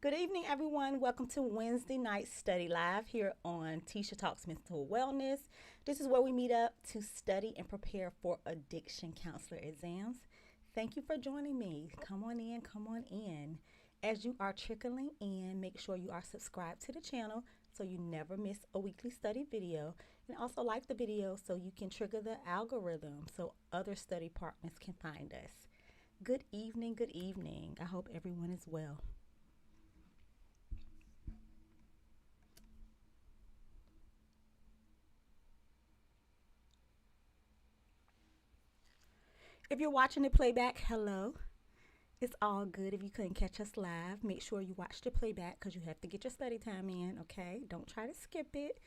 Good evening, everyone. Welcome to Wednesday Night Study Live here on Tisha Talks Mental Wellness. This is where we meet up to study and prepare for addiction counselor exams. Thank you for joining me. Come on in, come on in. As you are trickling in, make sure you are subscribed to the channel so you never miss a weekly study video. And also like the video so you can trigger the algorithm so other study partners can find us. Good evening, good evening. I hope everyone is well. If you're watching the playback, hello. It's all good if you couldn't catch us live. Make sure you watch the playback because you have to get your study time in, okay? Don't try to skip it.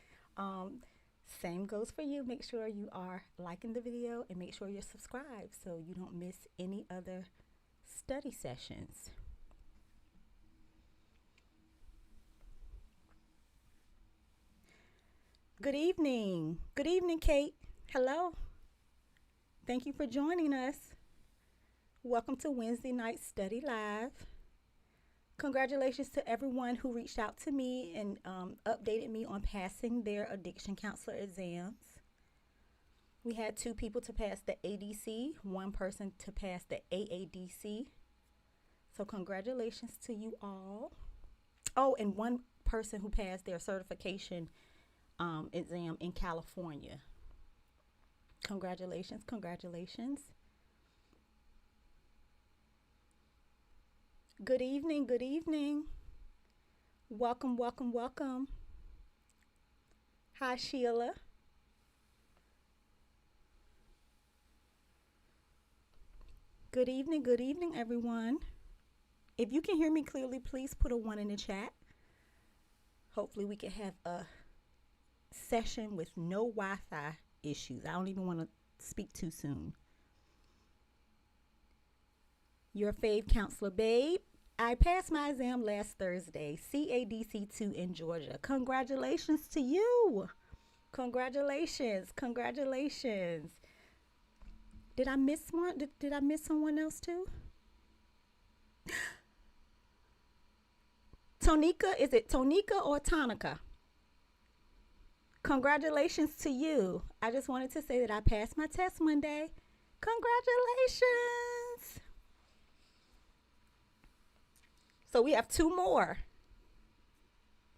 Same goes for you. Make sure you are liking the video and make sure you're subscribed so you don't miss any other study sessions. Good evening. Good evening, Kate. Hello. Thank you for joining us. Welcome to Wednesday Night Study Live. Congratulations to everyone who reached out to me and updated me on passing their addiction counselor exams. We had 2 people to pass the ADC, 1 person to pass the AADC. So congratulations to you all. Oh, and 1 person who passed their certification exam in California. Congratulations, congratulations. Good evening, good evening. Welcome, welcome, welcome. Hi, Sheila. Good evening, everyone. If you can hear me clearly, please put a 1 in the chat. Hopefully we can have a session with no Wi-Fi issues. I don't even want to speak too soon. Your fave counselor, babe. I passed my exam last Thursday, CADC2 in Georgia. Congratulations to you. Congratulations. Congratulations. Did I miss one? Did I miss someone else too? Tonika, is it Tonika or Tonica? Congratulations to you. I just wanted to say that I passed my test Monday. Congratulations. So we have 2 more.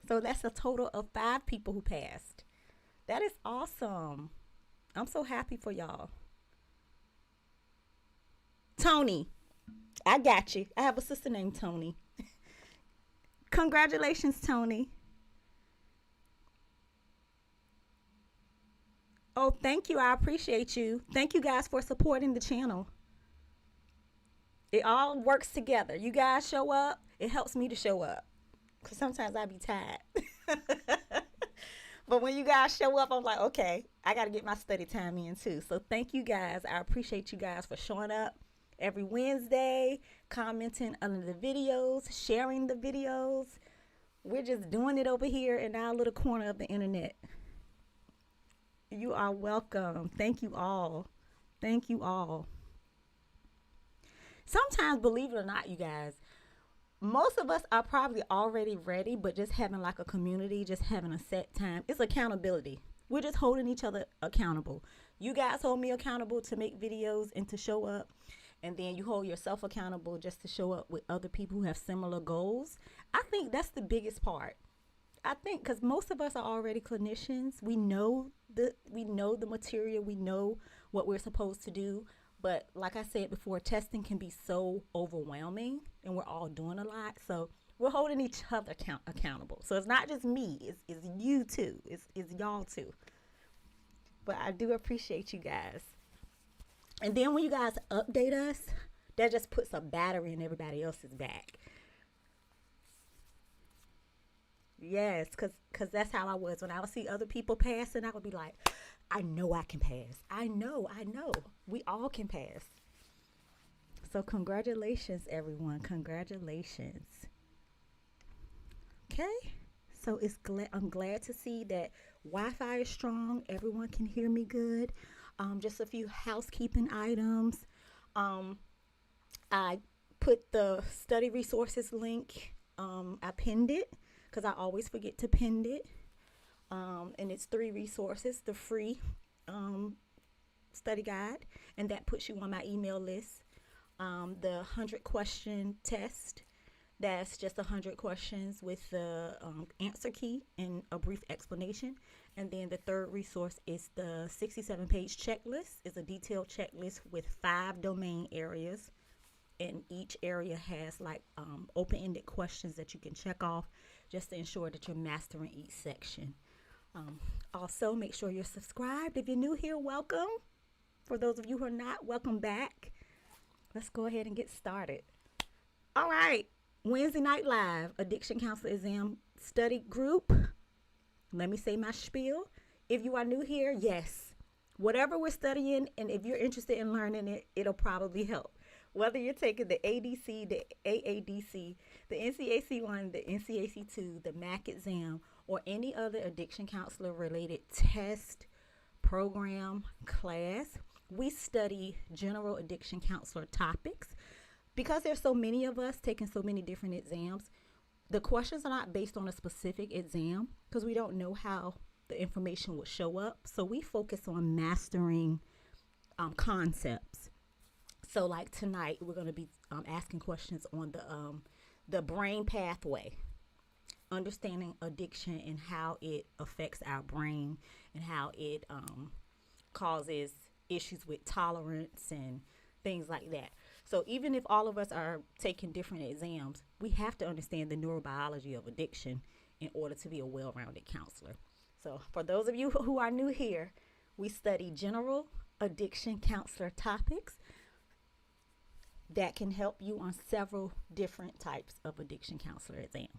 So that's a total of 5 people who passed. That is awesome. I'm so happy for y'all. Tony, I got you. I have a sister named Tony. Congratulations, Tony. Oh, thank you. I appreciate you. Thank you guys for supporting the channel. It all works together. You guys show up. It helps me to show up. Because sometimes I be tired. But when you guys show up, I'm like, okay, I got to get my study time in too. So thank you guys. I appreciate you guys for showing up every Wednesday, commenting under the videos, sharing the videos. We're just doing it over here in our little corner of the internet. You are welcome. Thank you all. Thank you all. Sometimes, believe it or not, you guys, most of us are probably already ready, but just having like a community, just having a set time. It's accountability. We're just holding each other accountable. You guys hold me accountable to make videos and to show up. And then you hold yourself accountable just to show up with other people who have similar goals. I think that's the biggest part. I think because most of us are already clinicians. We know the material. We know what we're supposed to do. But like I said before, testing can be so overwhelming and we're all doing a lot. So we're holding each other accountable. So it's not just me. It's you too. It's y'all too. But I do appreciate you guys. And then when you guys update us, that just puts a battery in everybody else's back. Yes, cause that's how I was. When I would see other people passing, I would be like, I know I can pass. I know. We all can pass. So congratulations, everyone. Congratulations. Okay. So I'm glad to see that Wi-Fi is strong. Everyone can hear me good. Just a few housekeeping items. I put the study resources link I pinned it because I always forget to pin it. And it's 3 resources: the free study guide, and that puts you on my email list. The 100 question test, that's just 100 questions with the answer key and a brief explanation. And then the third resource is the 67-page checklist. It's a detailed checklist with 5 domain areas, and each area has like open-ended questions that you can check off just to ensure that you're mastering each section. Also, make sure you're subscribed. If you're new here, welcome. For those of you who are not, welcome back. Let's go ahead and get started. All right, Wednesday Night Live, Addiction Counselor Exam Study Group. Let me say my spiel. If you are new here, yes, whatever we're studying, and if you're interested in learning it, it'll probably help. Whether you're taking the ADC, the AADC, the NCAC1, the NCAC2, the MAC exam, or any other addiction counselor related test, program, class, we study general addiction counselor topics. Because there's so many of us taking so many different exams, the questions are not based on a specific exam because we don't know how the information would show up. So we focus on mastering concepts. So like tonight, we're going to be asking questions on the brain pathway, understanding addiction and how it affects our brain and how it causes issues with tolerance and things like that. So even if all of us are taking different exams, we have to understand the neurobiology of addiction in order to be a well-rounded counselor. So for those of you who are new here, we study general addiction counselor topics that can help you on several different types of addiction counselor exams.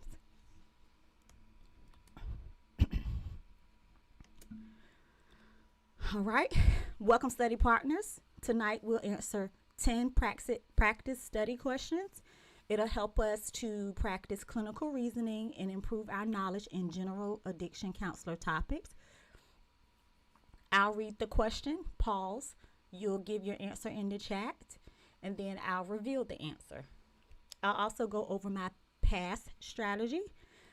All right, welcome study partners. Tonight we'll answer 10 practice study questions. It'll help us to practice clinical reasoning and improve our knowledge in general addiction counselor topics. I'll read the question, pause, you'll give your answer in the chat, and then I'll reveal the answer. I'll also go over my past strategy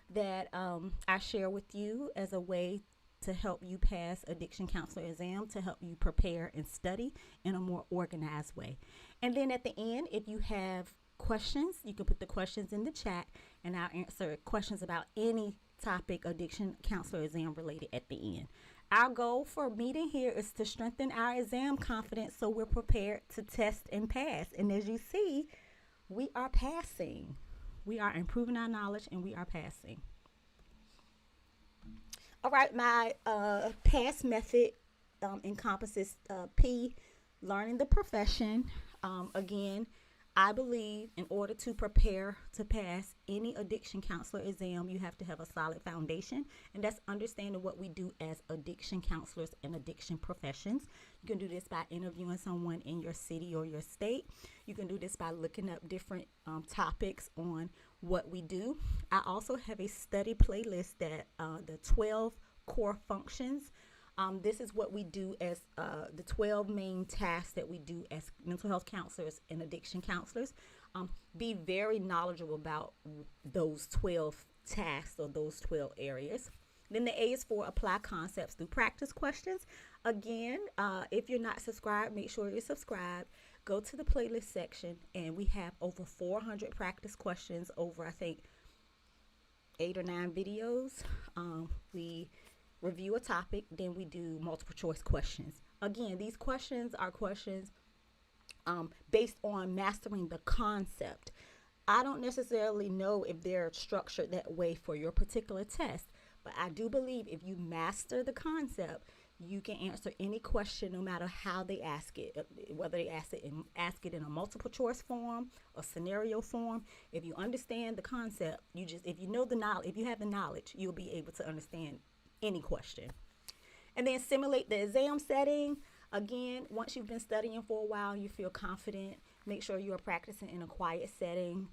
that I share with you as a way to help you pass addiction counselor exam, to help you prepare and study in a more organized way. And then at the end, if you have questions, you can put the questions in the chat and I'll answer questions about any topic addiction counselor exam related at the end. Our goal for meeting here is to strengthen our exam confidence so we're prepared to test and pass. And as you see, we are passing. We are improving our knowledge and we are passing. All right, my pass method encompasses P, learning the profession. Again, I believe in order to prepare to pass any addiction counselor exam, you have to have a solid foundation, and that's understanding what we do as addiction counselors and addiction professions. You can do this by interviewing someone in your city or your state. You can do this by looking up different topics on what we do. I also have a study playlist that the 12 core functions. This is what we do as the 12 main tasks that we do as mental health counselors and addiction counselors. Be very knowledgeable about those 12 tasks or those 12 areas. Then the A is for apply concepts through practice questions. Again, if you're not subscribed, make sure you're subscribed. Go to the playlist section, and we have over 400 practice questions over, I think, 8 or 9 videos. We review a topic, then we do multiple choice questions. Again, these questions are questions based on mastering the concept. I don't necessarily know if they're structured that way for your particular test, but I do believe if you master the concept, you can answer any question no matter how they ask it, whether they ask it in a multiple choice form or scenario form. If you understand the concept, if you know the knowledge, if you have the knowledge, you'll be able to understand any question. And then simulate the exam setting. Again, once you've been studying for a while, you feel confident, make sure you are practicing in a quiet setting,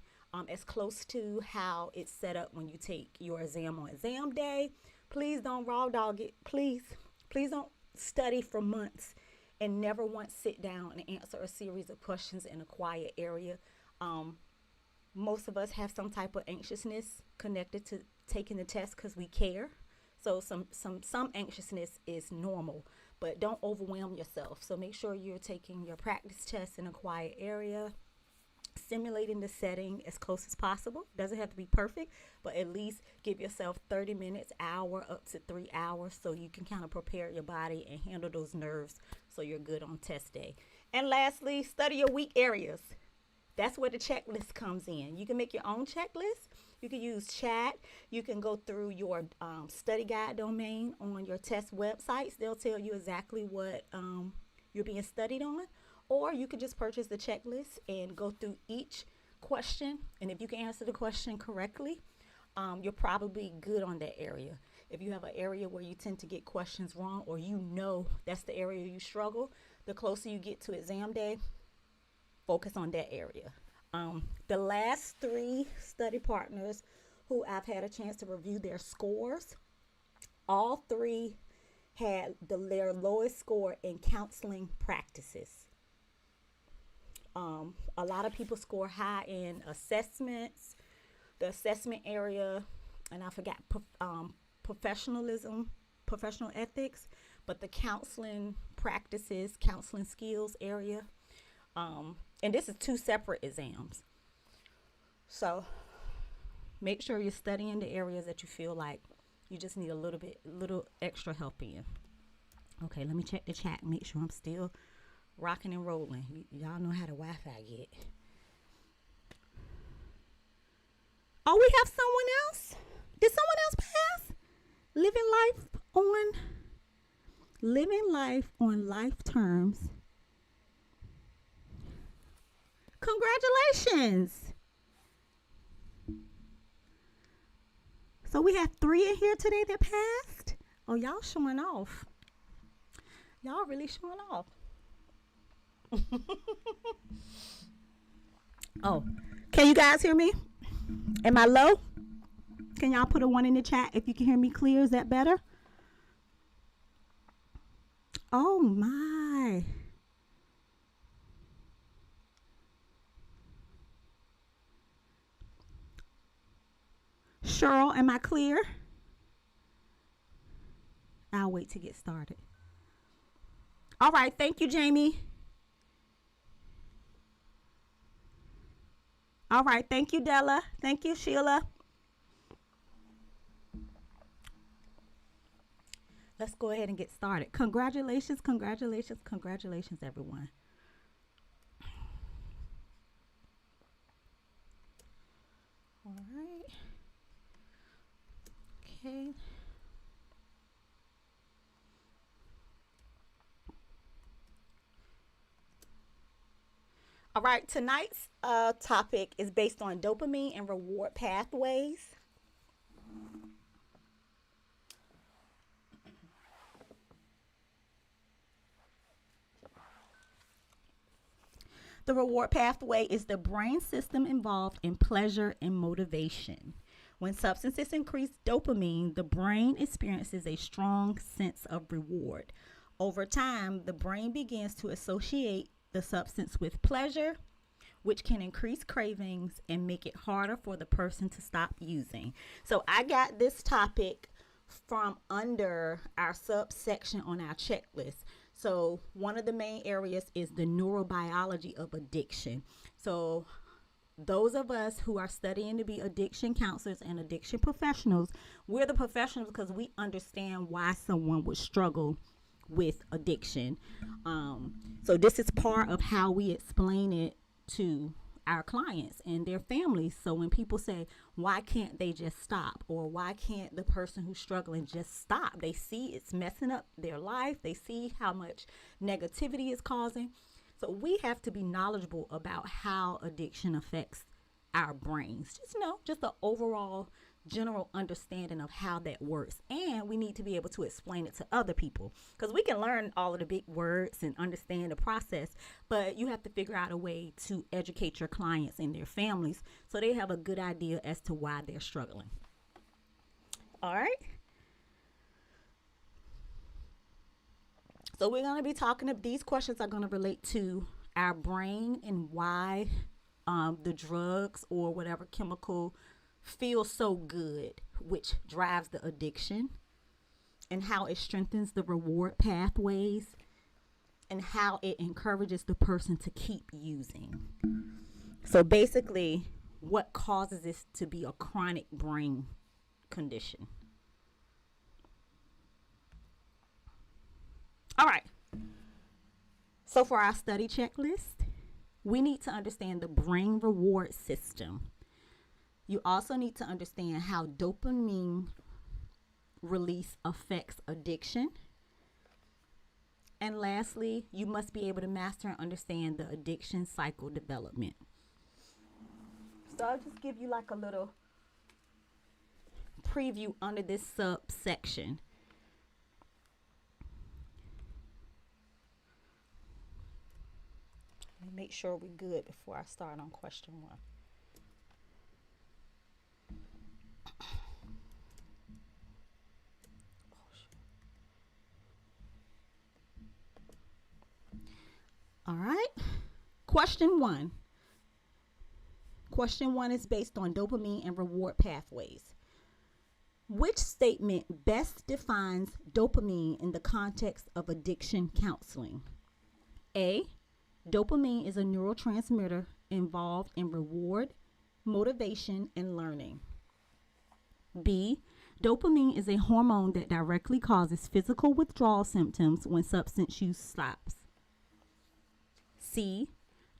as close to how it's set up when you take your exam on exam day. Please don't raw dog it. Please don't study for months and never once sit down and answer a series of questions in a quiet area. Most of us have some type of anxiousness connected to taking the test because we care. So some anxiousness is normal, but don't overwhelm yourself. So make sure you're taking your practice test in a quiet area, simulating the setting as close as possible. Doesn't have to be perfect, but at least give yourself 30 minutes, hour, up to 3 hours, so you can kind of prepare your body and handle those nerves so you're good on test day. And lastly, study your weak areas. That's where the checklist comes in. You can make your own checklist. You can use chat. You can go through your study guide domain on your test websites. They'll tell you exactly what you're being studied on. Or you could just purchase the checklist and go through each question. And if you can answer the question correctly, you're probably good on that area. If you have an area where you tend to get questions wrong, or you know that's the area you struggle, the closer you get to exam day, focus on that area. The last 3 study partners who I've had a chance to review their scores, all 3 had their lowest score in counseling practices. A lot of people score high in assessments, the assessment area, and I forgot professionalism, professional ethics, but the counseling practices, counseling skills area. And this is 2 separate exams. So make sure you're studying the areas that you feel like you just need a little extra help in. Okay, let me check the chat and make sure I'm still rocking and rolling. Y'all know how the Wi-Fi get. Oh, we have someone else? Did someone else pass? Living life on life terms. Congratulations. So we have 3 in here today that passed. Oh, y'all showing off. Y'all really showing off. Oh, can you guys hear me? Am I low? Can y'all put a 1 in the chat if you can hear me clear? Is that better? Oh my. Cheryl, am I clear? I'll wait to get started. All right, thank you, Jamie. All right, thank you, Della. Thank you, Sheila. Let's go ahead and get started. Congratulations, congratulations, congratulations, everyone. All right. Okay. All right, tonight's topic is based on dopamine and reward pathways. The reward pathway is the brain system involved in pleasure and motivation. When substances increase dopamine, the brain experiences a strong sense of reward. Over time, the brain begins to associate the substance with pleasure, which can increase cravings and make it harder for the person to stop using. So I got this topic from under our subsection on our checklist. So one of the main areas is the neurobiology of addiction. So those of us who are studying to be addiction counselors and addiction professionals, we're the professionals because we understand why someone would struggle with addiction. So this is part of how we explain it to our clients and their families. So when people say, why can't they just stop? Or why can't the person who's struggling just stop? They see it's messing up their life. They see how much negativity it's causing. So we have to be knowledgeable about how addiction affects our brains. Just the overall general understanding of how that works. And we need to be able to explain it to other people, because we can learn all of the big words and understand the process, but you have to figure out a way to educate your clients and their families so they have a good idea as to why they're struggling. All right. So we're going to be talking these questions are going to relate to our brain and why the drugs or whatever chemical feel so good, which drives the addiction, and how it strengthens the reward pathways, and how it encourages the person to keep using. So basically, what causes this to be a chronic brain condition. All right. So for our study checklist, we need to understand the brain reward system. You also need to understand how dopamine release affects addiction. And lastly, you must be able to master and understand the addiction cycle development. So I'll just give you like a little preview under this subsection. Let me make sure we're good before I start on question 1. All right. Question 1. Question 1 is based on dopamine and reward pathways. Which statement best defines dopamine in the context of addiction counseling? A. Dopamine is a neurotransmitter involved in reward, motivation, and learning. B. Dopamine is a hormone that directly causes physical withdrawal symptoms when substance use stops. C.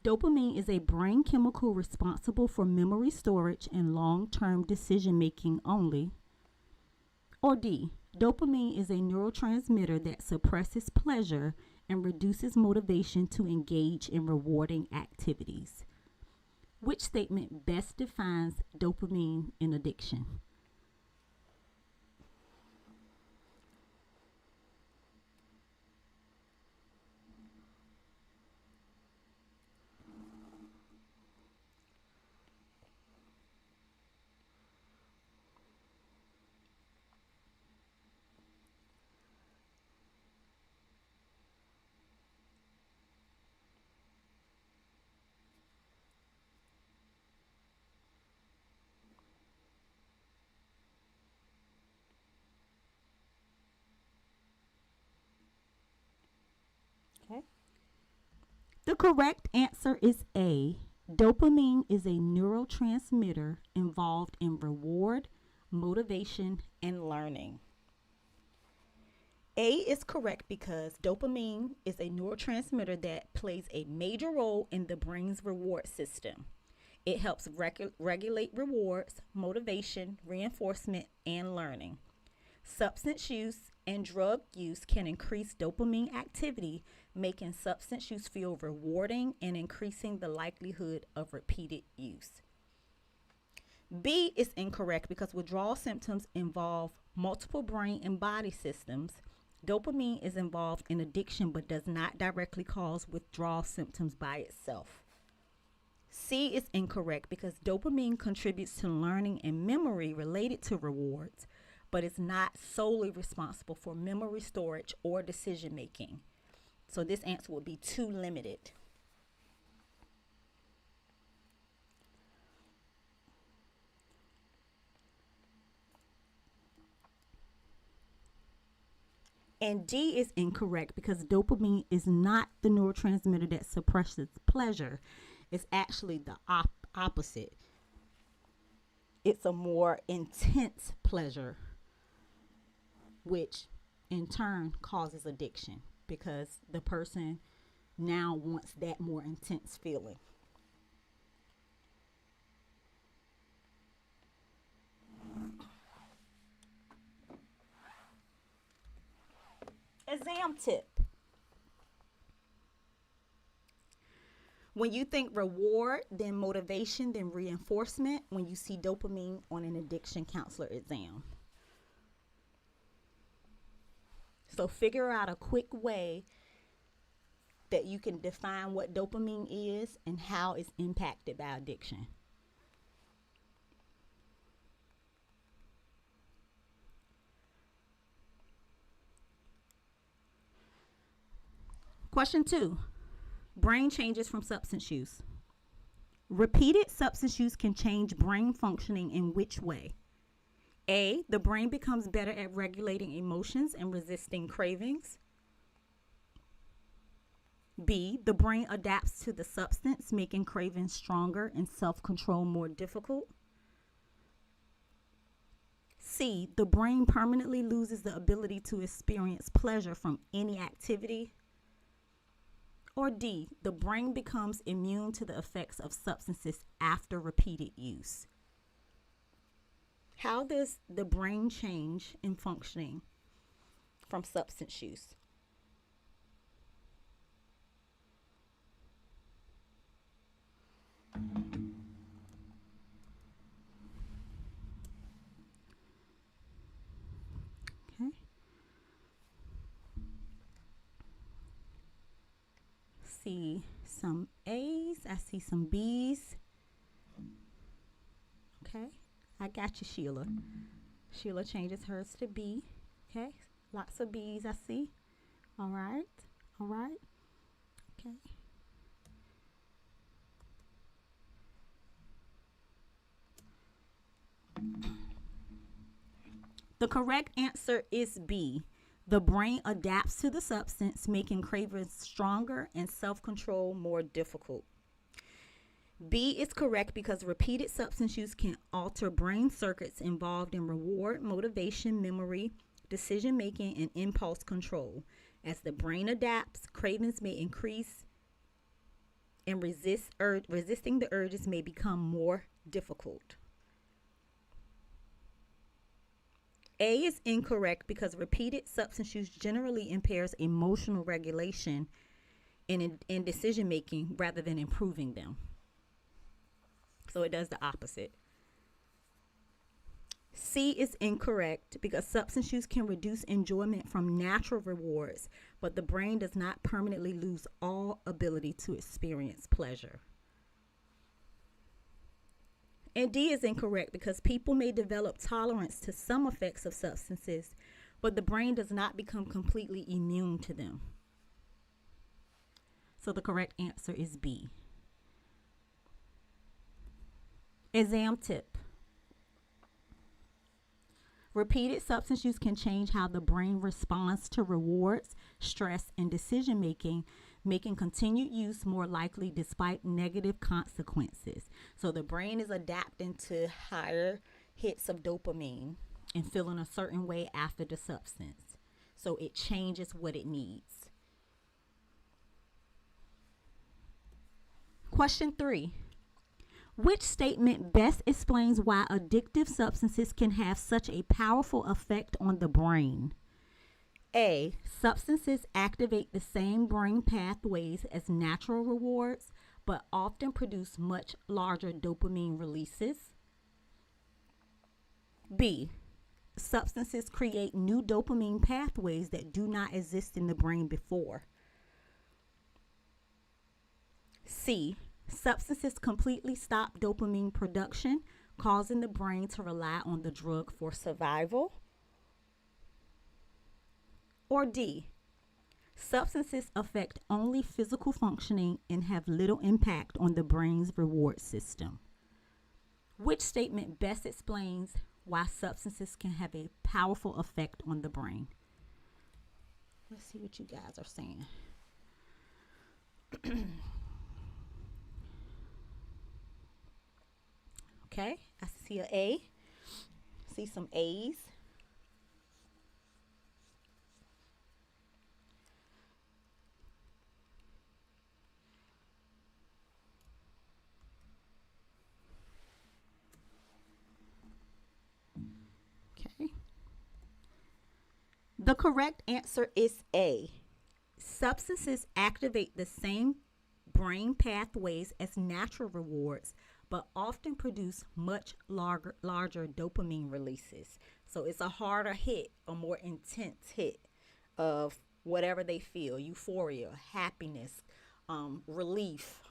Dopamine is a brain chemical responsible for memory storage and long-term decision making only. Or D. Dopamine is a neurotransmitter that suppresses pleasure and reduces motivation to engage in rewarding activities. Which statement best defines dopamine in addiction? Okay. The correct answer is A. Dopamine is a neurotransmitter involved in reward, motivation, and learning. A is correct because dopamine is a neurotransmitter that plays a major role in the brain's reward system. It helps regulate rewards, motivation, reinforcement, and learning. Substance use and drug use can increase dopamine activity, making substance use feel rewarding and increasing the likelihood of repeated use. B is incorrect because withdrawal symptoms involve multiple brain and body systems. Dopamine is involved in addiction but does not directly cause withdrawal symptoms by itself. C is incorrect because dopamine contributes to learning and memory related to rewards, but is not solely responsible for memory storage or decision making. So this answer would be too limited. And D is incorrect because dopamine is not the neurotransmitter that suppresses pleasure. It's actually the opposite. It's a more intense pleasure, which in turn causes addiction because the person now wants that more intense feeling. Exam tip. When you think reward, then motivation, then reinforcement, when you see dopamine on an addiction counselor exam. So figure out a quick way that you can define what dopamine is and how it's impacted by addiction. Question 2. Brain changes from substance use. Repeated substance use can change brain functioning in which way? A, the brain becomes better at regulating emotions and resisting cravings. B, the brain adapts to the substance, making cravings stronger and self-control more difficult. C, the brain permanently loses the ability to experience pleasure from any activity. Or D, the brain becomes immune to the effects of substances after repeated use. How does the brain change in functioning from substance use? Okay. See some A's. I see some B's. Okay. I got you, Sheila. Sheila changes hers to B. Okay. Lots of B's I see. All right. All right. Okay. The correct answer is B. The brain adapts to the substance, making cravings stronger and self control more difficult. B is correct because repeated substance use can alter brain circuits involved in reward, motivation, memory, decision making, and impulse control. As the brain adapts, cravings may increase and resisting the urges may become more difficult. A is incorrect because repeated substance use generally impairs emotional regulation in decision making rather than improving them. So it does the opposite. C is incorrect because substance use can reduce enjoyment from natural rewards, but the brain does not permanently lose all ability to experience pleasure. And D is incorrect because people may develop tolerance to some effects of substances, but the brain does not become completely immune to them. So the correct answer is B. Exam tip. Repeated substance use can change how the brain responds to rewards, stress, and decision making, making continued use more likely despite negative consequences. So the brain is adapting to higher hits of dopamine and feeling a certain way after the substance. So it changes what it needs. Question 3. Which statement best explains why addictive substances can have such a powerful effect on the brain? A. Substances activate the same brain pathways as natural rewards, but often produce much larger dopamine releases. B. Substances create new dopamine pathways that do not exist in the brain before. C. Substances completely stop dopamine production, causing the brain to rely on the drug for survival. Or D. Substances affect only physical functioning and have little impact on the brain's reward system. Which statement best explains why substances can have a powerful effect on the brain? Let's see what you guys are saying. Okay, I see an A. See some A's. Okay. The correct answer is A. Substances activate the same brain pathways as natural rewards, but often produce much larger dopamine releases. So it's a harder hit, a more intense hit of whatever they feel, euphoria, happiness, relief.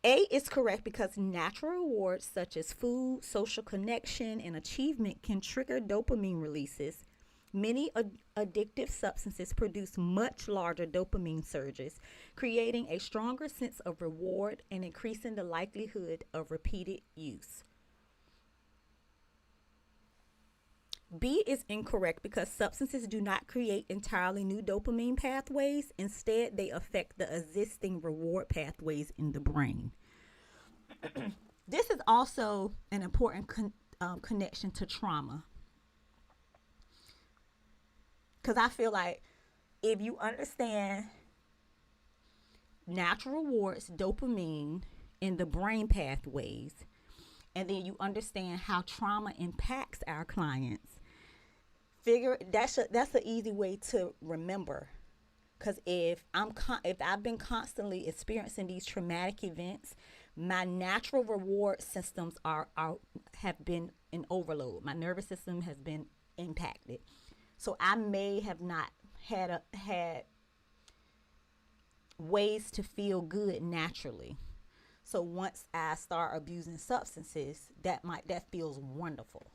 A is correct because natural rewards such as food, social connection, and achievement can trigger dopamine releases, Many addictive substances produce much larger dopamine surges, creating a stronger sense of reward and increasing the likelihood of repeated use. B is incorrect because substances do not create entirely new dopamine pathways. Instead, they affect the existing reward pathways in the brain. This is also an important connection to trauma. Because I feel like if you understand natural rewards, dopamine, in the brain pathways, and then you understand how trauma impacts our clients, figure that's an easy way to remember. Because if I've been constantly experiencing these traumatic events, my natural reward systems have been in overload. My nervous system has been impacted. So I may have not had ways to feel good naturally. So once I start abusing substances, that feels wonderful.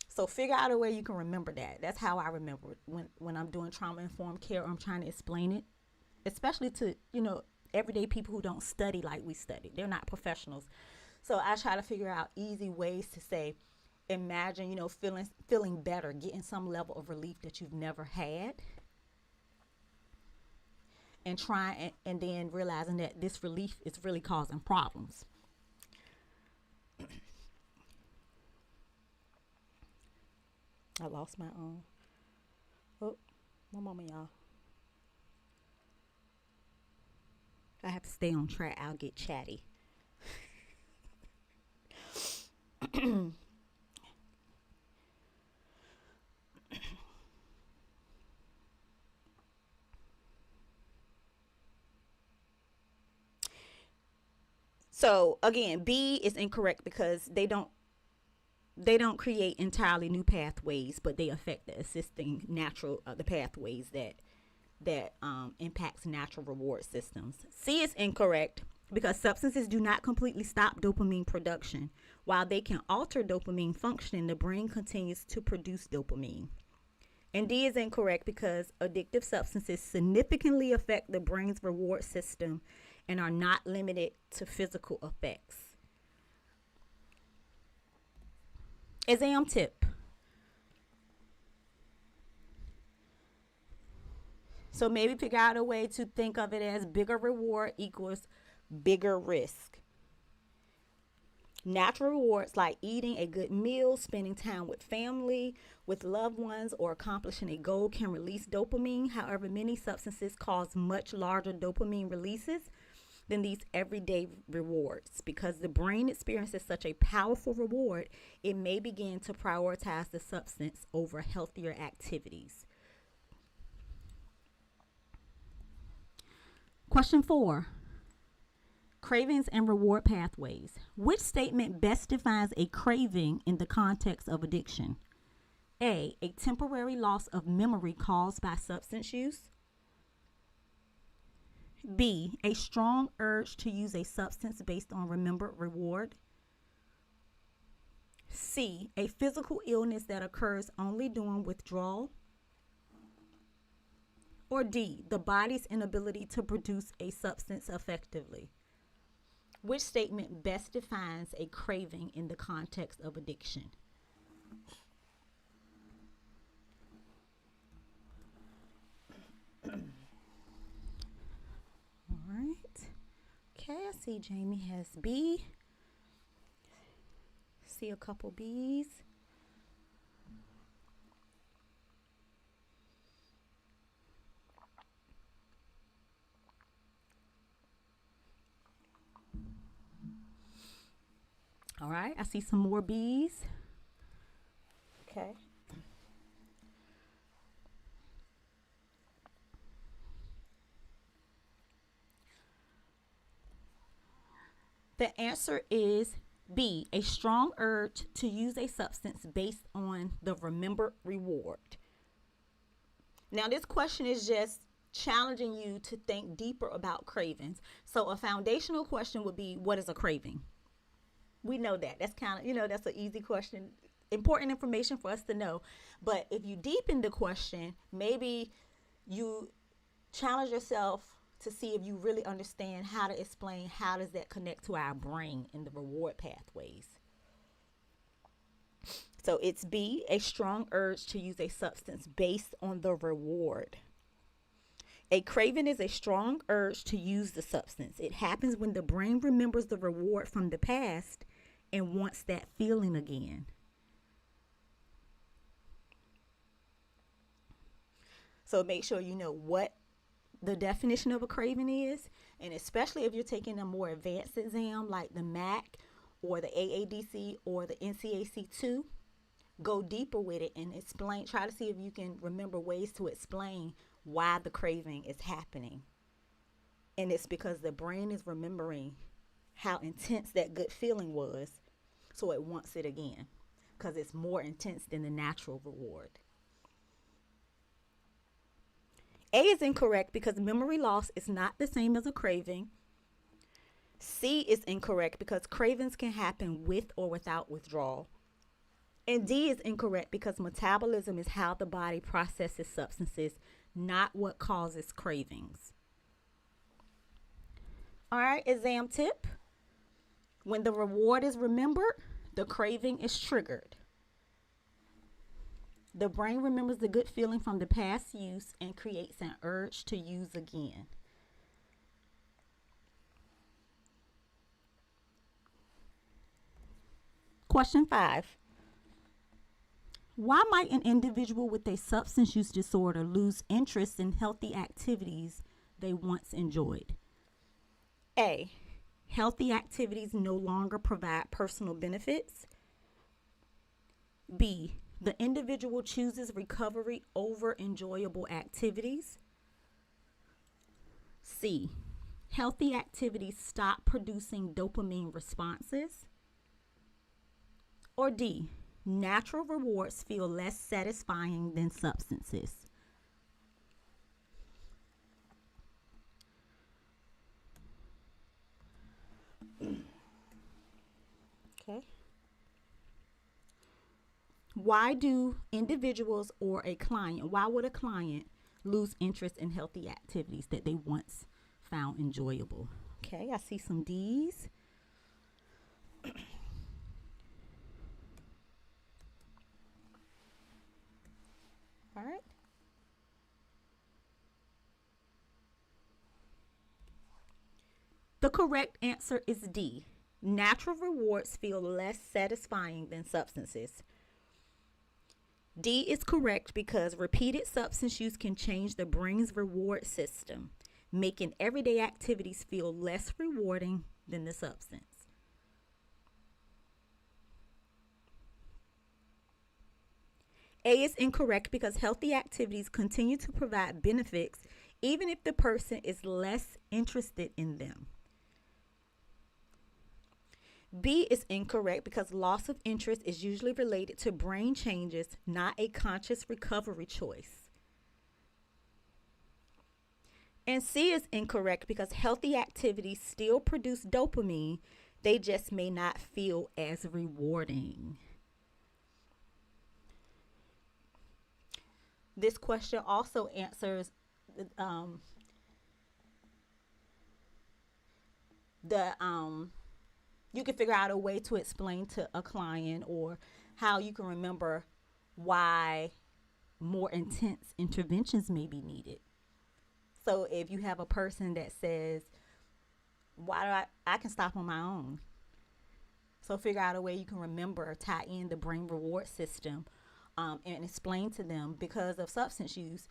So figure out a way you can remember that. That's how I remember it when I'm doing trauma informed care, or I'm trying to explain it, especially to, everyday people who don't study like we study. They're not professionals. So I try to figure out easy ways to say, imagine, feeling better, getting some level of relief that you've never had, and and then realizing that this relief is really causing problems. I lost my own. Oh, one moment, y'all. I have to stay on track. I'll get chatty. So again, B is incorrect because they don't create entirely new pathways, but they affect the existing natural the pathways that impacts natural reward systems. C is incorrect because substances do not completely stop dopamine production. While they can alter dopamine functioning, the brain continues to produce dopamine. And D is incorrect because addictive substances significantly affect the brain's reward system and are not limited to physical effects. Exam tip. So maybe figure out a way to think of it as bigger reward equals bigger risk. Natural rewards like eating a good meal, spending time with family, with loved ones, or accomplishing a goal can release dopamine. However, many substances cause much larger dopamine releases than these everyday rewards. Because the brain experiences such a powerful reward, it may begin to prioritize the substance over healthier activities. Question 4. Cravings and reward pathways. Which statement best defines a craving in the context of addiction? A temporary loss of memory caused by substance use. B, a strong urge to use a substance based on remembered reward. C, a physical illness that occurs only during withdrawal. Or D, the body's inability to produce a substance effectively. Which statement best defines a craving in the context of addiction? All right. Okay, I see Jamie has B. See a couple B's. All right, I see some more B's. Okay. The answer is B, a strong urge to use a substance based on the remembered reward. Now, this question is just challenging you to think deeper about cravings. So a foundational question would be, what is a craving? We know that. That's kind of, that's an easy question important information for us to know. But if you deepen the question, maybe you challenge yourself to see if you really understand how to explain how does that connect to our brain and the reward pathways. So it's B, a strong urge to use a substance based on the reward. A craving is a strong urge to use the substance. It happens when the brain remembers the reward from the past and wants that feeling again. So make sure you know what the definition of a craving is, and especially if you're taking a more advanced exam like the MAC or the AADC or the NCAC2, go deeper with it and explain. Try to see if you can remember ways to explain why the craving is happening. And it's because the brain is remembering how intense that good feeling was, so it wants it again because it's more intense than the natural reward. A is incorrect because memory loss is not the same as a craving. C is incorrect because cravings can happen with or without withdrawal. And D is incorrect because metabolism is how the body processes substances, not what causes cravings. All right, exam tip. When the reward is remembered, the craving is triggered. The brain remembers the good feeling from the past use and creates an urge to use again. Question 5. Why might an individual with a substance use disorder lose interest in healthy activities they once enjoyed? A. Healthy activities no longer provide personal benefits. B. The individual chooses recovery over enjoyable activities. C. Healthy activities stop producing dopamine responses. Or D. Natural rewards feel less satisfying than substances. Okay. Why do individuals or a client, why would a client lose interest in healthy activities that they once found enjoyable? Okay, I see some D's. All right. The correct answer is D. Natural rewards feel less satisfying than substances. D is correct because repeated substance use can change the brain's reward system, making everyday activities feel less rewarding than the substance. A is incorrect because healthy activities continue to provide benefits even if the person is less interested in them. B is incorrect because loss of interest is usually related to brain changes, not a conscious recovery choice. And C is incorrect because healthy activities still produce dopamine, they just may not feel as rewarding. This question also answers you can figure out a way to explain to a client or how you can remember why more intense interventions may be needed. So if you have a person that says, why do I can stop on my own. So figure out a way you can remember, tie in the brain reward system, and explain to them because of substance use,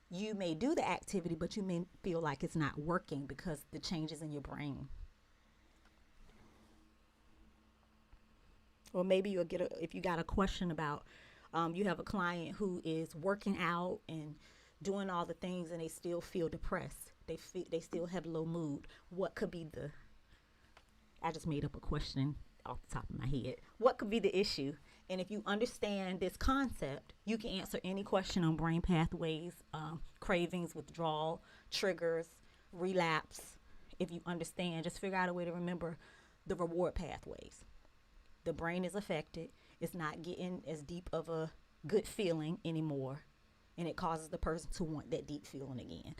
you may do the activity, but you may feel like it's not working because the changes in your brain. Or maybe you'll get if you got a question about, you have a client who is working out and doing all the things and they still feel depressed. They still have low mood. What could be I just made up a question off the top of my head. What could be the issue? And if you understand this concept, you can answer any question on brain pathways, cravings, withdrawal, triggers, relapse. If you understand, just figure out a way to remember the reward pathways. the brain is affected. It's not getting as deep of a good feeling anymore, and it causes the person to want that deep feeling again.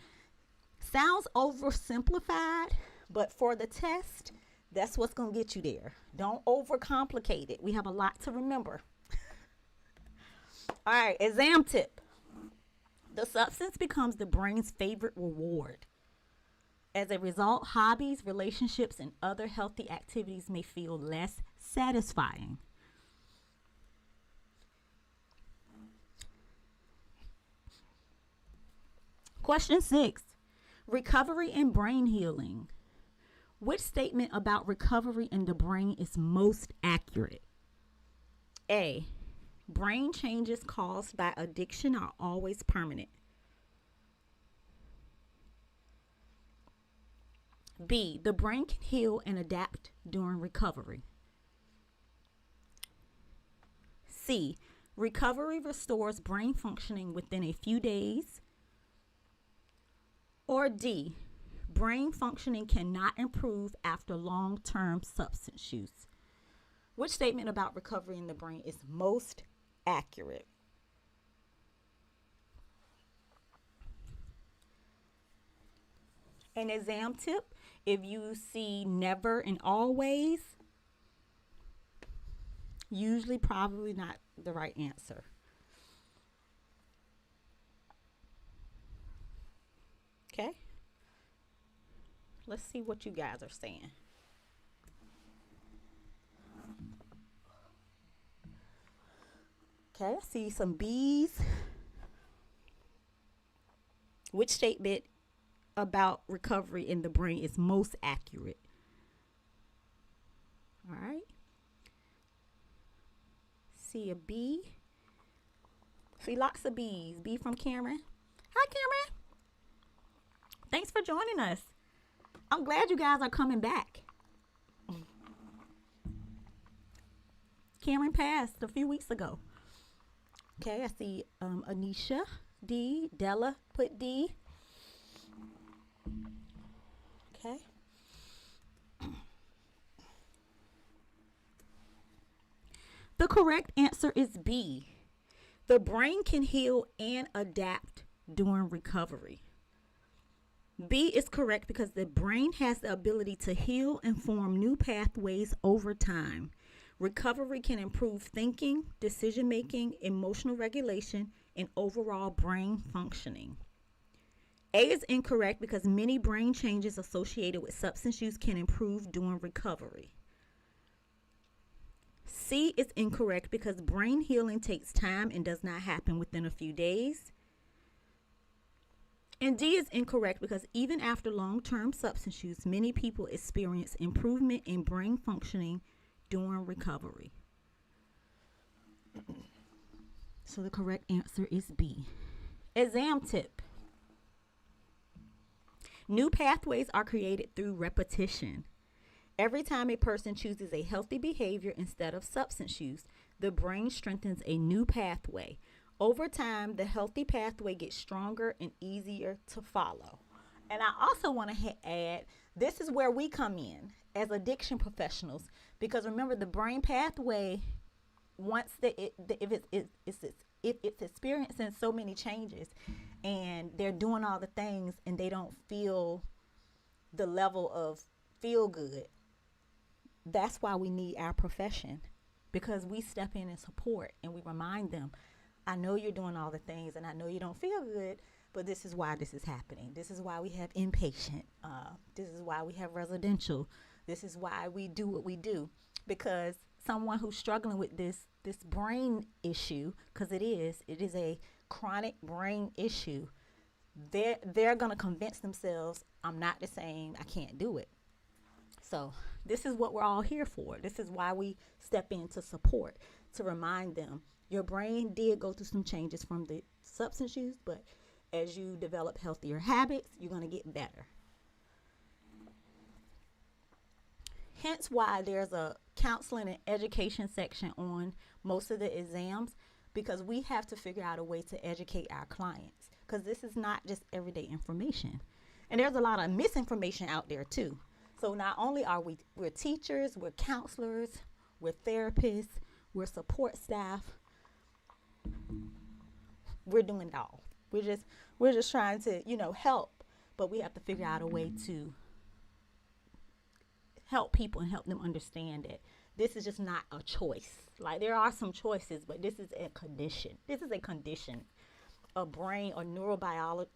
Sounds oversimplified, but for the test, that's what's going to get you there. Don't overcomplicate it. We have a lot to remember. All right, exam tip. The substance becomes the brain's favorite reward. As a result, hobbies, relationships, and other healthy activities may feel less satisfying. Question 6. Recovery and brain healing. Which statement about recovery in the brain is most accurate? A. Brain changes caused by addiction are always permanent. B. The brain can heal and adapt during recovery. C. Recovery restores brain functioning within a few days. Or D. Brain functioning cannot improve after long-term substance use. Which statement about recovery in the brain is most accurate? An exam tip: if you see never and always, usually probably not the right answer. Okay? Let's see what you guys are saying. Okay, I see some B's. Which statement about recovery in the brain is most accurate? All right. See a B. See lots of B's. B from Cameron. Hi, Cameron. Thanks for joining us. I'm glad you guys are coming back. Cameron passed a few weeks ago. Okay, I see Anisha, D. Della put D. Okay. The correct answer is B. The brain can heal and adapt during recovery. B is correct because the brain has the ability to heal and form new pathways over time. Recovery can improve thinking, decision making, emotional regulation, and overall brain functioning. A is incorrect because many brain changes associated with substance use can improve during recovery. C is incorrect because brain healing takes time and does not happen within a few days. And D is incorrect because even after long-term substance use, many people experience improvement in brain functioning during recovery. So the correct answer is B. Exam tip. New pathways are created through repetition. Every time a person chooses a healthy behavior instead of substance use, the brain strengthens a new pathway. Over time, the healthy pathway gets stronger and easier to follow. And I also want to add, this is where we come in as addiction professionals, because remember, the brain pathway, once if it's experiencing so many changes and they're doing all the things and they don't feel the level of feel good, that's why we need our profession, because we step in and support and we remind them, I know you're doing all the things and I know you don't feel good, but this is why this is happening. This is why we have inpatient. This is why we have residential. This is why we do what we do, because someone who's struggling with this brain issue, because it is a chronic brain issue, they're going to convince themselves, I'm not the same, I can't do it. So this is what we're all here for. This is why we step in to support, to remind them, your brain did go through some changes from the substance use, but as you develop healthier habits, you're going to get better. Hence why there's a counseling and education section on most of the exams, because we have to figure out a way to educate our clients, because this is not just everyday information. And there's a lot of misinformation out there too. So not only are we're teachers, we're counselors, we're therapists, we're support staff, we're doing it all. We're just trying to, help, but we have to figure out a way to help people and help them understand that this is just not a choice. Like, there are some choices, but this is a condition. This is a condition, a brain or neurobiology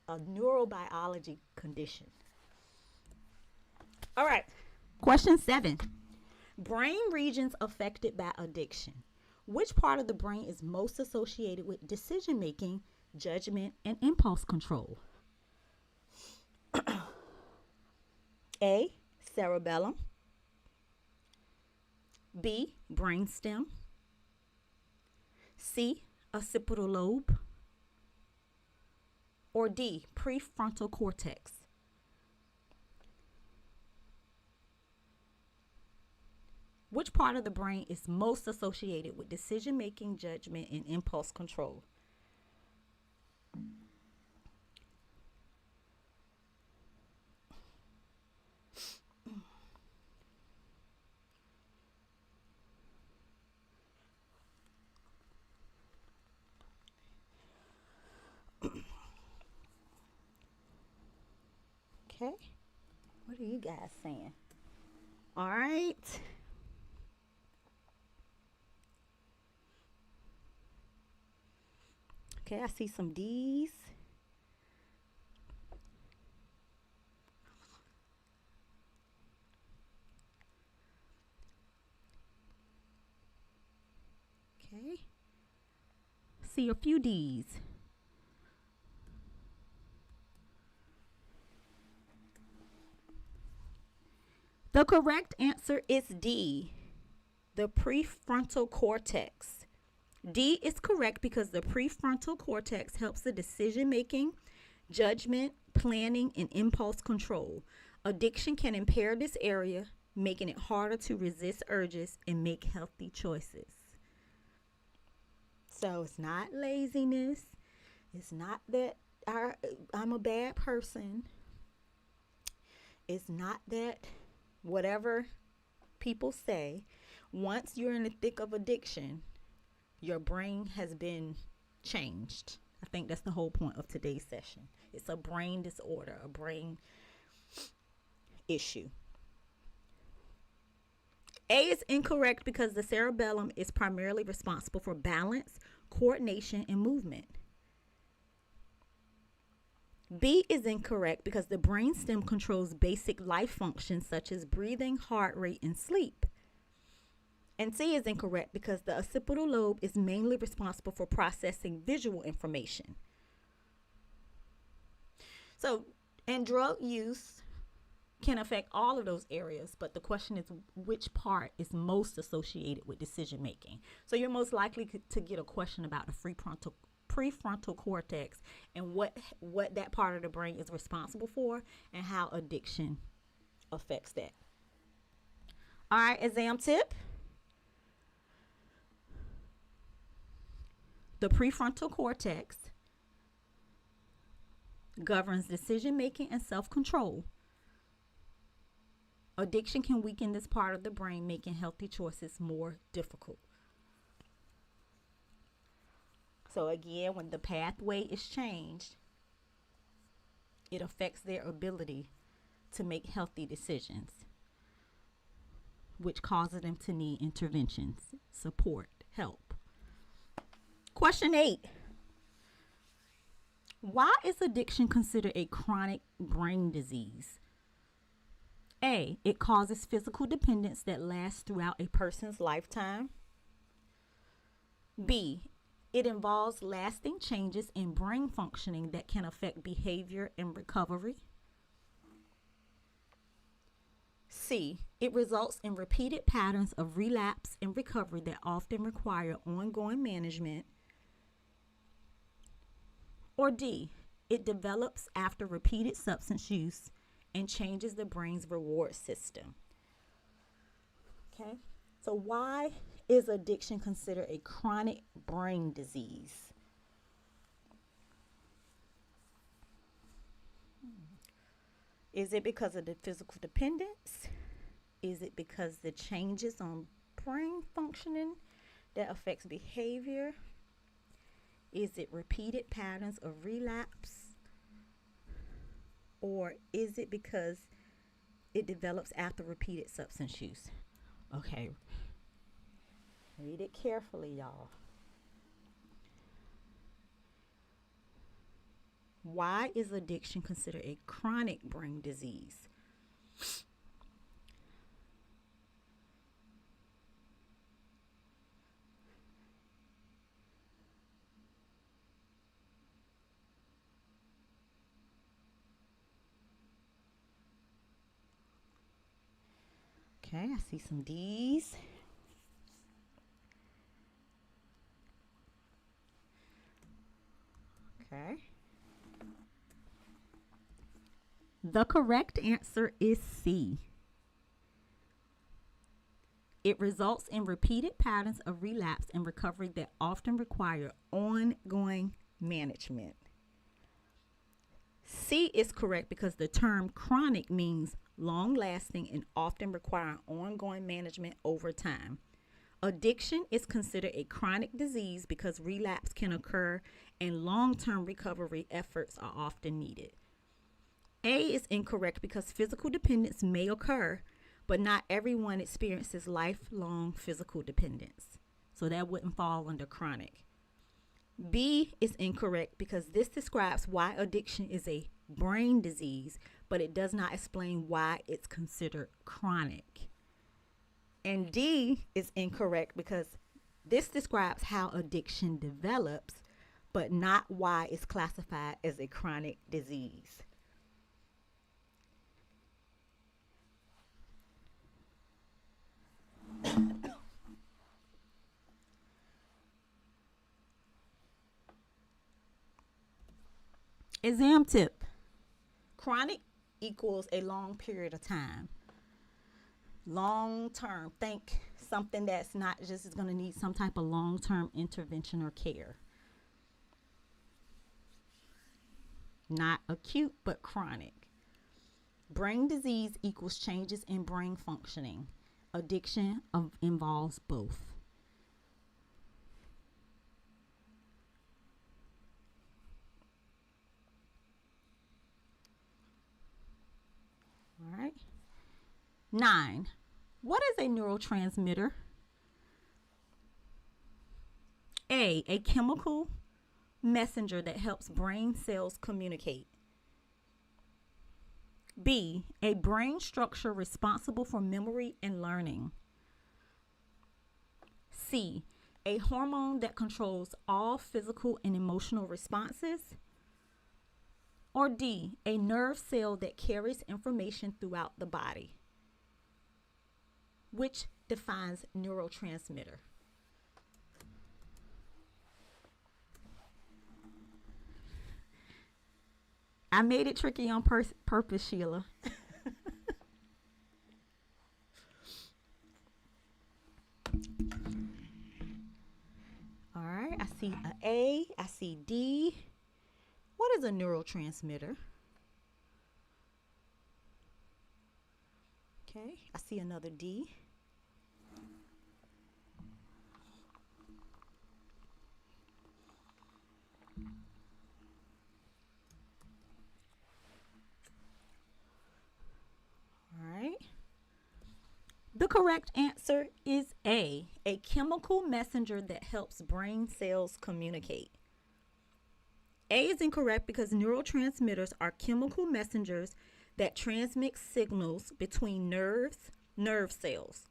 condition. All right. Question 7. Brain regions affected by addiction. Which part of the brain is most associated with decision making, judgment, and impulse control? A. Cerebellum. B. Brainstem. C. Occipital lobe. Or D. Prefrontal cortex. Which part of the brain is most associated with decision making, judgment, and impulse control? Okay. What are you guys saying? All right. Okay, I see some D's. Okay. See a few D's. The correct answer is D, the prefrontal cortex. D is correct because the prefrontal cortex helps the decision making, judgment, planning, and impulse control. Addiction can impair this area, making it harder to resist urges and make healthy choices. So it's not laziness. It's not that I'm a bad person. It's not that whatever people say. Once you're in the thick of addiction, your brain has been changed. I think that's the whole point of today's session. It's a brain disorder, a brain issue. A is incorrect because the cerebellum is primarily responsible for balance, coordination, and movement. B is incorrect because the brainstem controls basic life functions such as breathing, heart rate, and sleep. And C is incorrect because the occipital lobe is mainly responsible for processing visual information. So, and drug use can affect all of those areas, but the question is which part is most associated with decision making. So you're most likely to get a question about the prefrontal cortex and what that part of the brain is responsible for and how addiction affects that. All right, exam tip. The prefrontal cortex governs decision making and self-control. Addiction can weaken this part of the brain, making healthy choices more difficult. So again, when the pathway is changed, it affects their ability to make healthy decisions, which causes them to need interventions, support, help. Question 8. Why is addiction considered a chronic brain disease? A, it causes physical dependence that lasts throughout a person's lifetime. B, it involves lasting changes in brain functioning that can affect behavior and recovery. C, it results in repeated patterns of relapse and recovery that often require ongoing management. Or D, it develops after repeated substance use and changes the brain's reward system. Okay, so why is addiction considered a chronic brain disease? Is it because of the physical dependence? Is it because the changes on brain functioning that affects behavior? Is it repeated patterns of relapse? Or is it because it develops after repeated substance use? Okay. Read it carefully, y'all. Why is addiction considered a chronic brain disease? Okay, I see some D's. Okay. The correct answer is C. It results in repeated patterns of relapse and recovery that often require ongoing management. C is correct because the term chronic means long lasting and often requiring ongoing management over time. Addiction is considered a chronic disease because relapse can occur and long term recovery efforts are often needed. A is incorrect because physical dependence may occur, but not everyone experiences lifelong physical dependence. So that wouldn't fall under chronic. B is incorrect because this describes why addiction is a brain disease, but it does not explain why it's considered chronic. And D is incorrect because this describes how addiction develops, but not why it's classified as a chronic disease. Exam tip. Chronic equals a long period of time. Long term. Think something that's not just is going to need some type of long term intervention or care. Not acute, but chronic. Brain disease equals changes in brain functioning. Addiction involves both. All right. 9. What is a neurotransmitter? A chemical messenger that helps brain cells communicate. B, a brain structure responsible for memory and learning. C, a hormone that controls all physical and emotional responses. Or D, a nerve cell that carries information throughout the body. Which defines neurotransmitter? I made it tricky on purpose, Sheila. All right, I see a I see D. What is a neurotransmitter? Okay, I see another D. All right. The correct answer is a chemical messenger that helps brain cells communicate. A is incorrect because neurotransmitters are chemical messengers that transmit signals between nerve cells.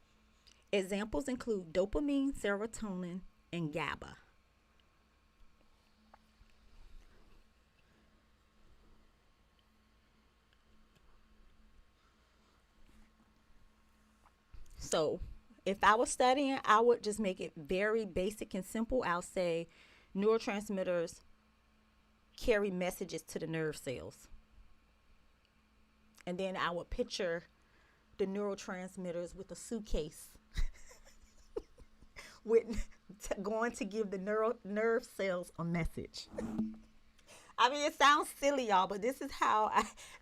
Examples include dopamine, serotonin, and GABA. So, if I was studying, I would just make it very basic and simple. I'll say neurotransmitters carry messages to the nerve cells. And then I would picture the neurotransmitters with a suitcase with going to give the nerve cells a message. I mean, it sounds silly, y'all, but this is how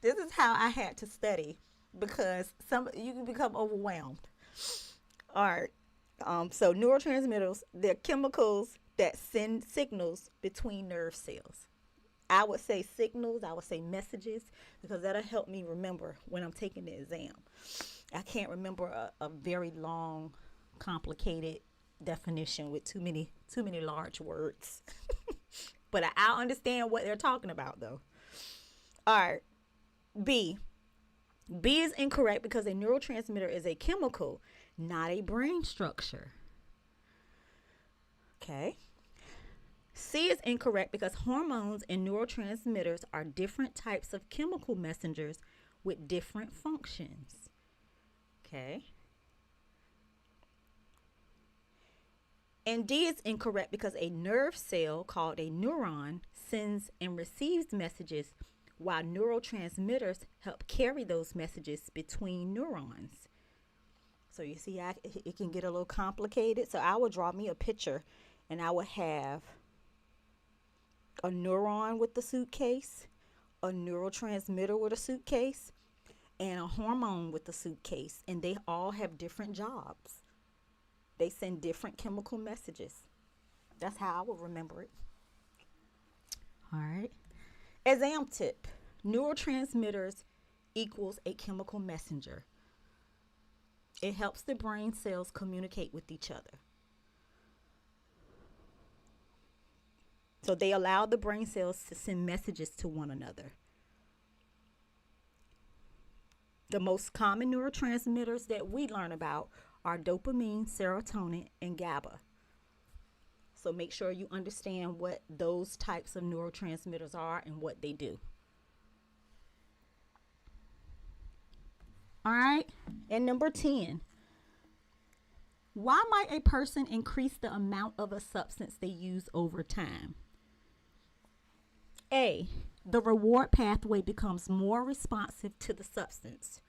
I had to study because some you can become overwhelmed. All right. So neurotransmitters, they're chemicals that send signals between nerve cells. I would say signals, I would say messages, because that'll help me remember when I'm taking the exam. I can't remember a very long, complicated definition with too many large words. But I understand what they're talking about though. All right. B. B is incorrect because a neurotransmitter is a chemical, not a brain structure. Okay. C is incorrect because hormones and neurotransmitters are different types of chemical messengers with different functions. Okay. And D is incorrect because a nerve cell called a neuron sends and receives messages while neurotransmitters help carry those messages between neurons. So you see, it can get a little complicated. So I would draw me a picture and I would have a neuron with the suitcase, a neurotransmitter with a suitcase, and a hormone with the suitcase. And they all have different jobs. They send different chemical messages. That's how I would remember it. All right. Exam tip. Neurotransmitters equals a chemical messenger. It helps the brain cells communicate with each other. So they allow the brain cells to send messages to one another. The most common neurotransmitters that we learn about are dopamine, serotonin, and GABA. So make sure you understand what those types of neurotransmitters are and what they do. All right. And number 10. Why might a person increase the amount of a substance they use over time? A. The reward pathway becomes more responsive to the substance.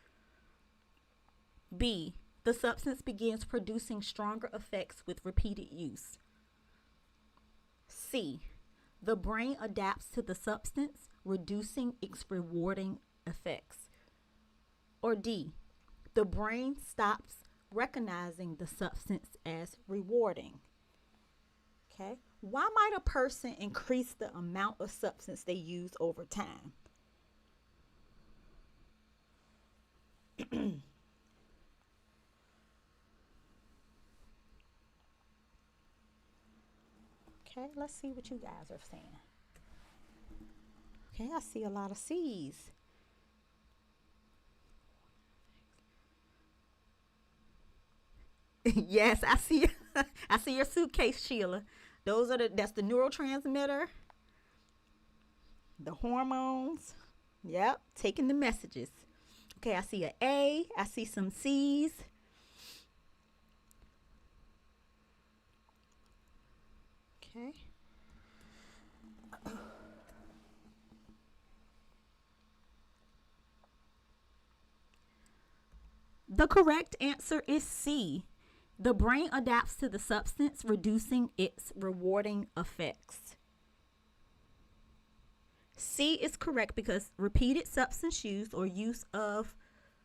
B. The substance begins producing stronger effects with repeated use. C. The brain adapts to the substance, reducing its rewarding effects. Or D. The brain stops recognizing the substance as rewarding. Okay. Why might a person increase the amount of substance they use over time? Okay, let's see what you guys are saying. Okay, I see a lot of C's. Yes, I see. I see your suitcase, Sheila. That's the neurotransmitter, the hormones. Yep, taking the messages. Okay, I see an A. I see some C's. Okay. The correct answer is C. The brain adapts to the substance, reducing its rewarding effects. C is correct because repeated substance use or use of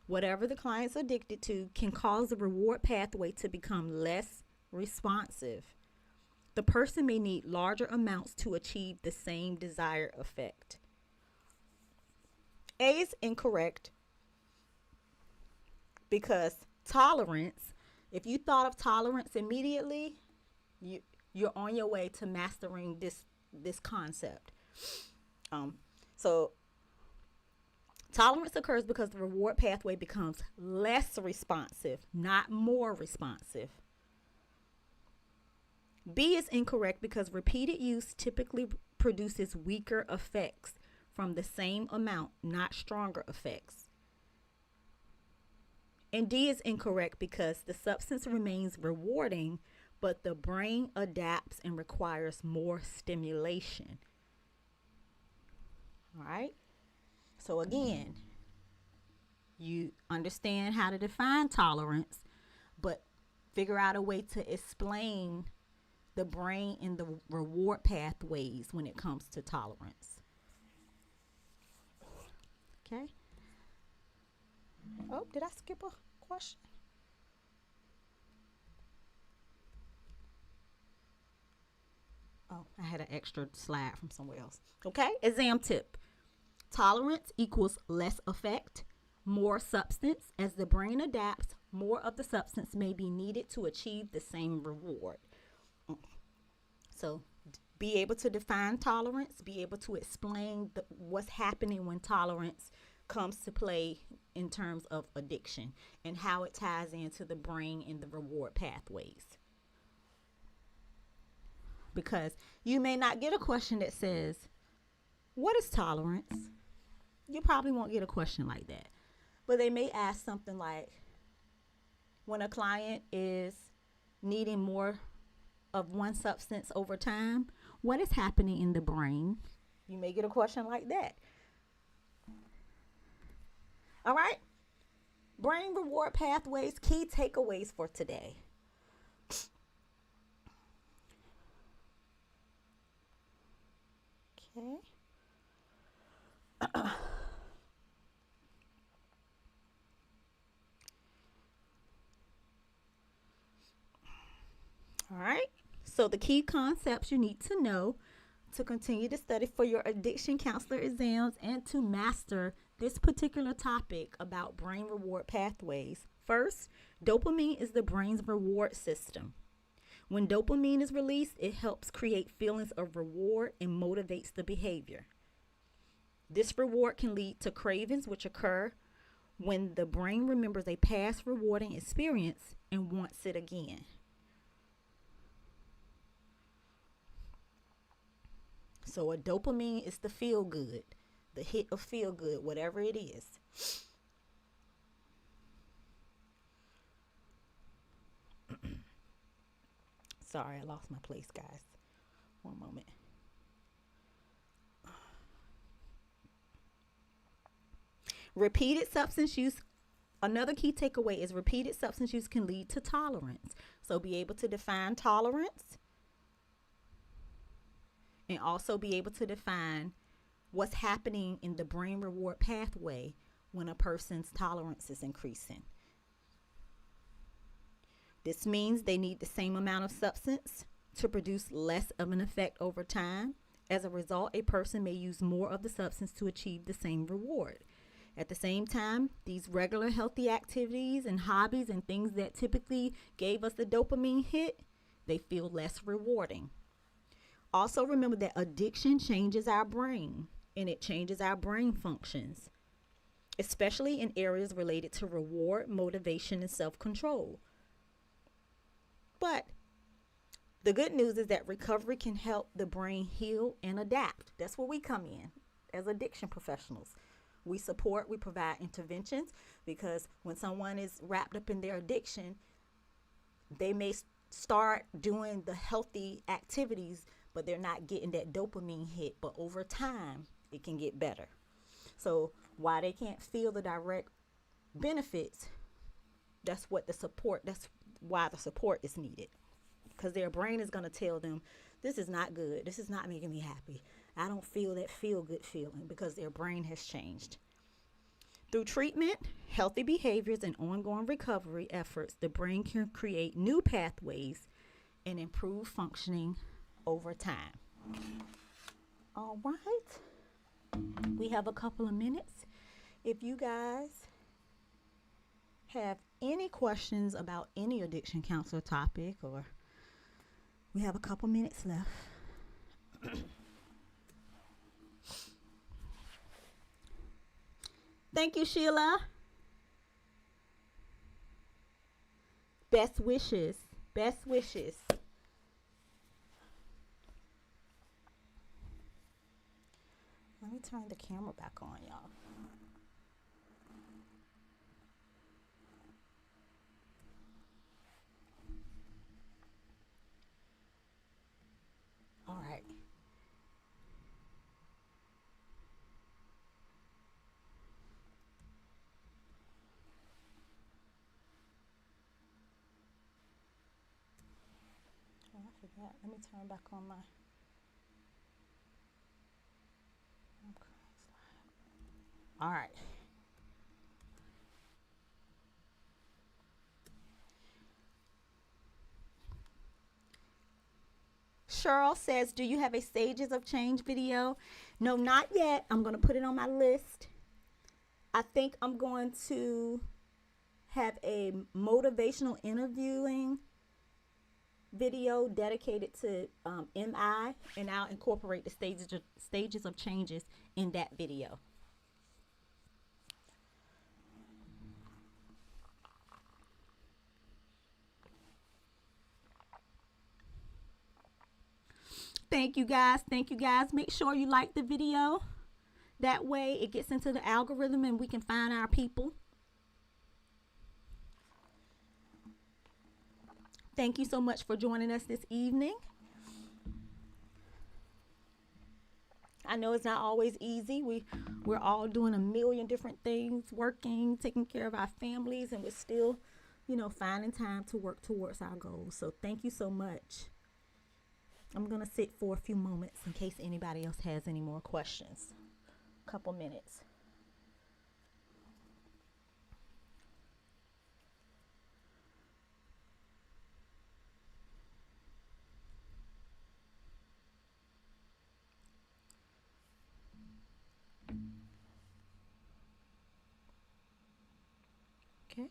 whatever the client's addicted to can cause the reward pathway to become less responsive. The person may need larger amounts to achieve the same desired effect. A is incorrect because tolerance, if you thought of tolerance immediately, you're on your way to mastering this concept. So tolerance occurs because the reward pathway becomes less responsive, not more responsive. B is incorrect because repeated use typically produces weaker effects from the same amount, not stronger effects. And D is incorrect because the substance remains rewarding, but the brain adapts and requires more stimulation. All right. So again, you understand how to define tolerance, but figure out a way to explain the brain and the reward pathways when it comes to tolerance. Okay. Oh, did I skip a question? Oh, I had an extra slide from somewhere else. Okay, exam tip. Tolerance equals less effect, more substance. As the brain adapts, more of the substance may be needed to achieve the same reward. So, be able to define tolerance, be able to explain what's happening when tolerance comes to play in terms of addiction and how it ties into the brain and the reward pathways. Because you may not get a question that says, what is tolerance? You probably won't get a question like that. But they may ask something like, when a client is needing more of one substance over time, what is happening in the brain? You may get a question like that. All right? Brain reward pathways, key takeaways for today. Okay. All right. So the key concepts you need to know to continue to study for your addiction counselor exams and to master this particular topic about brain reward pathways. First, dopamine is the brain's reward system. When dopamine is released, it helps create feelings of reward and motivates the behavior. This reward can lead to cravings, which occur when the brain remembers a past rewarding experience and wants it again. So a dopamine is the feel good, the hit of feel good, whatever it is. Sorry, I lost my place, guys. One moment. Repeated substance use. Another key takeaway is repeated substance use can lead to tolerance. So be able to define tolerance and also be able to define what's happening in the brain reward pathway when a person's tolerance is increasing. This means they need the same amount of substance to produce less of an effect over time. As a result, a person may use more of the substance to achieve the same reward. At the same time, these regular healthy activities and hobbies and things that typically gave us the dopamine hit, they feel less rewarding. Also, remember that addiction changes our brain and it changes our brain functions, especially in areas related to reward, motivation, and self-control. But the good news is that recovery can help the brain heal and adapt. That's where we come in as addiction professionals. We support, we provide interventions because when someone is wrapped up in their addiction, they may start doing the healthy activities, but they're not getting that dopamine hit. But over time, it can get better. So while they can't feel the direct benefits, that's why the support is needed. Because their brain is going to tell them, this is not good. This is not making me happy. I don't feel that feel good feeling because their brain has changed. Through treatment, healthy behaviors, and ongoing recovery efforts, the brain can create new pathways and improve functioning over time. All right. We have a couple of minutes. If you guys have any questions about any addiction counselor topic, or we have a couple minutes left. Thank you, Sheila. Best wishes. Best wishes. Let me turn the camera back on, y'all. All right. Oh, I forgot. Let me turn back on my. Okay. All right. Cheryl says, do you have a Stages of Change video? No, not yet. I'm going to put it on my list. I think I'm going to have a motivational interviewing video dedicated to MI, and I'll incorporate the stages of changes in that video. Thank you guys. Thank you guys. Make sure you like the video. That way it gets into the algorithm and we can find our people. Thank you so much for joining us this evening. I know it's not always easy. We're all doing a million different things, working, taking care of our families, and we're still, finding time to work towards our goals. So thank you so much. I'm going to sit for a few moments in case anybody else has any more questions. A couple minutes. Okay.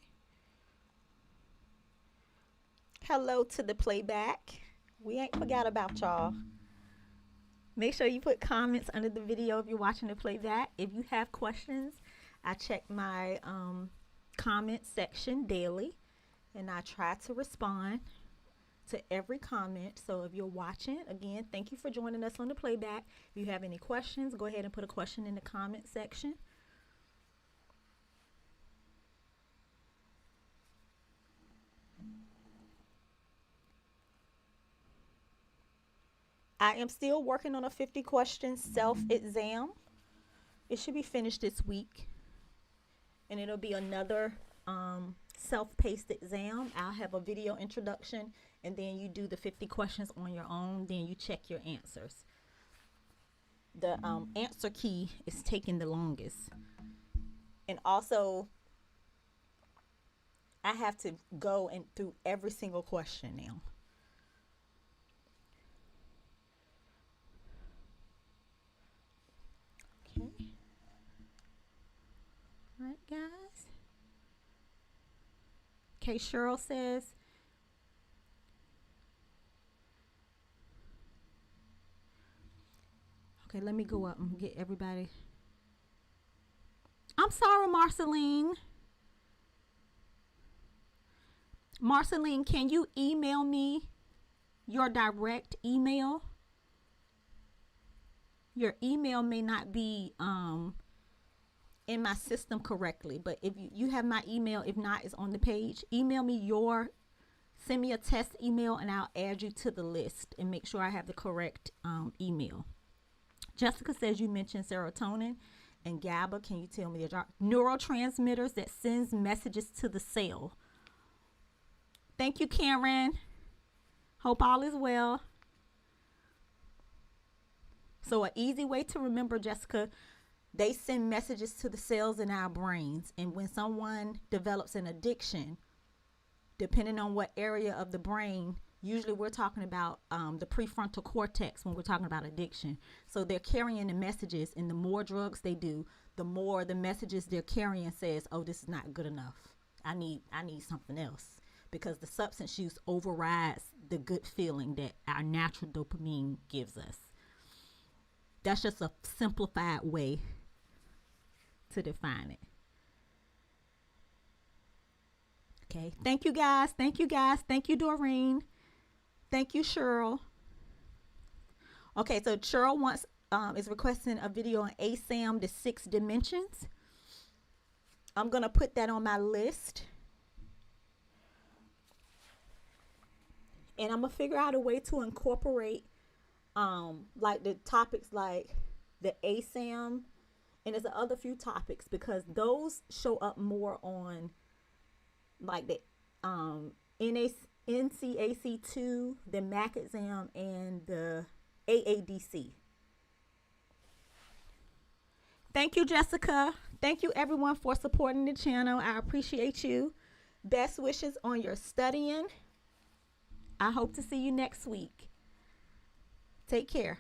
Hello to the playback. We ain't forgot about y'all. Make sure you put comments under the video if you're watching the playback. If you have questions, I check my comment section daily, and I try to respond to every comment. So if you're watching, again, thank you for joining us on the playback. If you have any questions, go ahead and put a question in the comment section. I am still working on a 50 question self-exam. It should be finished this week. And it'll be another self-paced exam. I'll have a video introduction, and then you do the 50 questions on your own. Then you check your answers. The answer key is taking the longest. And also, I have to go and through every single question now. Okay. All right, guys. Okay, Cheryl says, okay, let me go up and get everybody. I'm sorry, Marceline. Marceline, can you email me your direct email? Your email may not be in my system correctly, but if you have my email, if not, it's on the page. Email me send me a test email, and I'll add you to the list and make sure I have the correct email. Jessica says you mentioned serotonin and GABA. Can you tell me the neurotransmitters that sends messages to the cell? Thank you, Karen. Hope all is well. So an easy way to remember, Jessica, they send messages to the cells in our brains. And when someone develops an addiction, depending on what area of the brain, usually we're talking about the prefrontal cortex when we're talking about addiction. So they're carrying the messages, and the more drugs they do, the more the messages they're carrying says, oh, this is not good enough. I need something else. Because the substance use overrides the good feeling that our natural dopamine gives us. That's just a simplified way to define it. Okay. Thank you, guys. Thank you, guys. Thank you, Doreen. Thank you, Cheryl. Okay, so Cheryl is requesting a video on ASAM, the 6 dimensions. I'm going to put that on my list. And I'm going to figure out a way to incorporate like the topics like the ASAM, and there's other few topics, because those show up more on like the NCAC2, the MAC exam, and the AADC. Thank you, Jessica. Thank you, everyone, for supporting the channel. I appreciate you. Best wishes on your studying. I hope to see you next week. Take care.